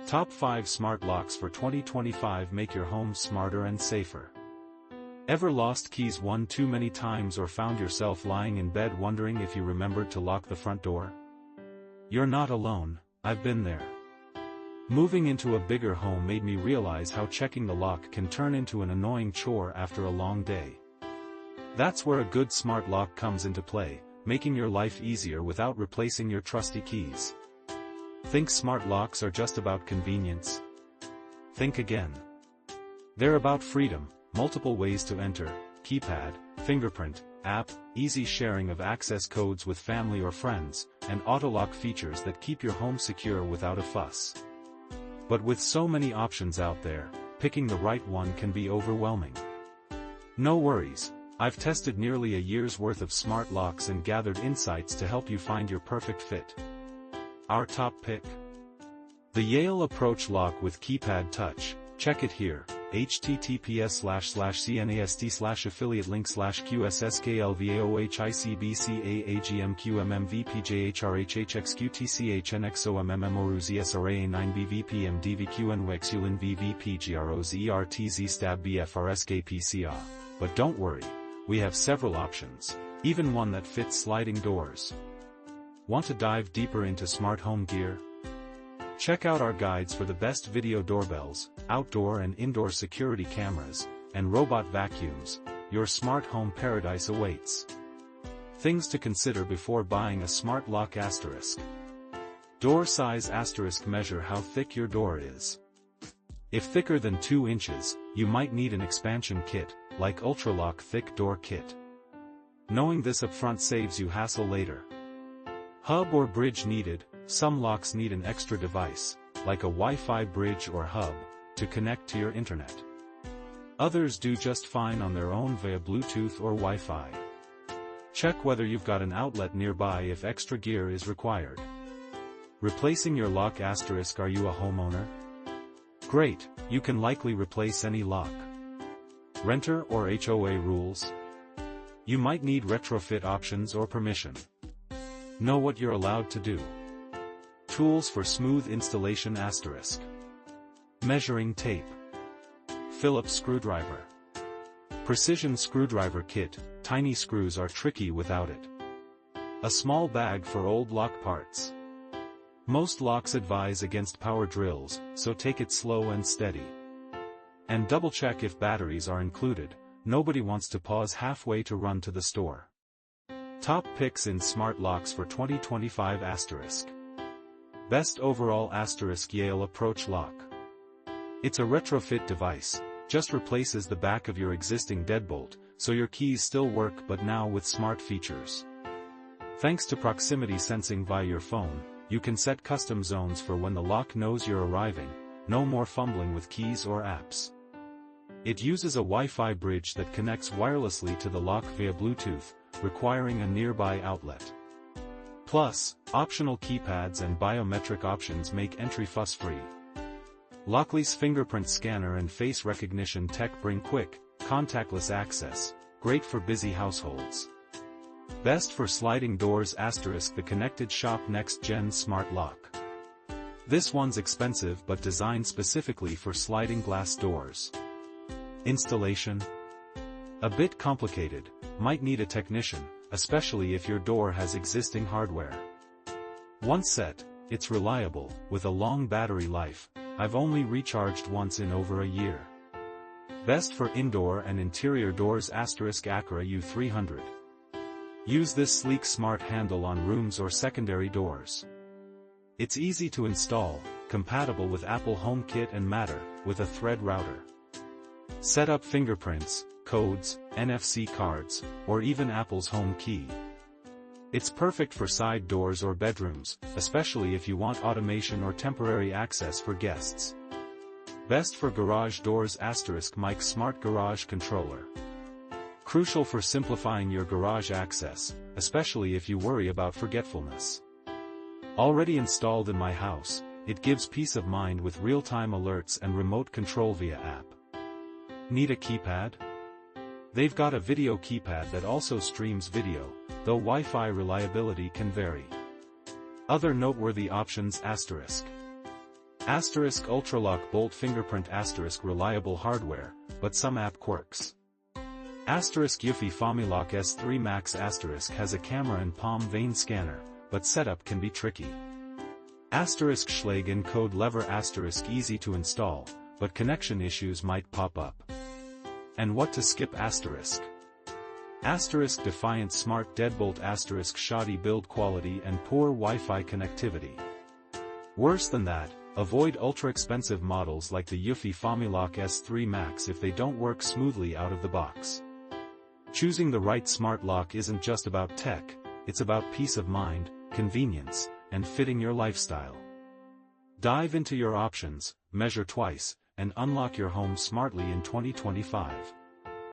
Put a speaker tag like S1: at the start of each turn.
S1: Top 5 Smart Locks for 2025 make your home smarter and safer. Ever lost keys one too many times or found yourself lying in bed wondering if you remembered to lock the front door? You're not alone, I've been there. Moving into a bigger home made me realize how checking the lock can turn into an annoying chore after a long day. That's where a good smart lock comes into play, making your life easier without replacing your trusty keys. Think smart locks are just about convenience? Think again. They're about freedom, multiple ways to enter, keypad, fingerprint, app, easy sharing of access codes with family or friends, and auto-lock features that keep your home secure without a fuss. But with so many options out there, picking the right one can be overwhelming. No worries, I've tested nearly a year's worth of smart locks and gathered insights to help you find your perfect fit. Our top pick? The Yale Approach lock with keypad touch. Check it here. https://cnast/affiliate link/qsskLVAOHICBCAHRHXQMMMORUZSRA9BVPMDVQNWEXULINVVPGROZERTZStabBFRSKPCR. But don't worry, we have several options, even one that fits sliding doors. Want to dive deeper into smart home gear? Check out our guides for the best video doorbells, outdoor and indoor security cameras, and robot vacuums. Your smart home paradise awaits. Things to consider before buying a smart lock asterisk. Door size asterisk. Measure how thick your door is. If thicker than 2 inches, you might need an expansion kit, like Ultralock Thick Door Kit. Knowing this upfront saves you hassle later. Hub or bridge needed. Some locks need an extra device, like a Wi-Fi bridge or hub, to connect to your internet. Others do just fine on their own via Bluetooth or Wi-Fi. Check whether you've got an outlet nearby if extra gear is required. Replacing your lock asterisk. Are you a homeowner? Great, you can likely replace any lock. Renter or HOA rules? You might need retrofit options or permission. Know what you're allowed to do. Tools for smooth installation asterisk. Measuring tape. Phillips screwdriver. Precision screwdriver kit. Tiny screws are tricky without it. A small bag for old lock parts. Most locks advise against power drills, so take it slow and steady. And double check if batteries are included. Nobody wants to pause halfway to run to the store. Top picks in smart locks for 2025 asterisk. Best overall asterisk. Yale Approach lock. It's a retrofit device, just replaces the back of your existing deadbolt, so your keys still work but now with smart features. Thanks to proximity sensing via your phone, you can set custom zones for when the lock knows you're arriving. No more fumbling with keys or apps. It uses a Wi-Fi bridge that connects wirelessly to the lock via Bluetooth, requiring a nearby outlet. Plus, optional keypads and biometric options make entry fuss-free. Lockly's fingerprint scanner and face recognition tech bring quick, contactless access, great for busy households. Best for sliding doors asterisk. The Connected Shop Next Gen Smart Lock. This one's expensive but designed specifically for sliding glass doors. Installation? A bit complicated, might need a technician, especially if your door has existing hardware. Once set, it's reliable, with a long battery life. I've only recharged once in over a year. Best for indoor and interior doors asterisk. Acura U300. Use this sleek smart handle on rooms or secondary doors. It's easy to install, compatible with Apple HomeKit and Matter, with a thread router. Set up fingerprints, codes, NFC cards, or even Apple's Home Key. It's perfect for side doors or bedrooms, especially if you want automation or temporary access for guests. Best for garage doors asterisk. Mike Smart Garage Controller. Crucial for simplifying your garage access, especially if you worry about forgetfulness. Already installed in my house, it gives peace of mind with real-time alerts and remote control via app. Need a keypad? They've got a video keypad that also streams video, though Wi-Fi reliability can vary. Other noteworthy options asterisk. Asterisk Ultralock Bolt Fingerprint Asterisk Reliable hardware, but some app quirks. Asterisk Eufy Familok S3 Max Asterisk has a camera and palm vein scanner, but setup can be tricky. Asterisk Schlag Encode Lever Asterisk Easy to install, but connection issues might pop up. And what to skip Asterisk. Asterisk Defiant Smart Deadbolt Asterisk Shoddy build quality and poor Wi-Fi connectivity. Worse than that, avoid ultra-expensive models like the Eufy Familok S3 Max if they don't work smoothly out of the box. Choosing the right smart lock isn't just about tech, it's about peace of mind, convenience, and fitting your lifestyle. Dive into your options, measure twice, and unlock your home smartly in 2025.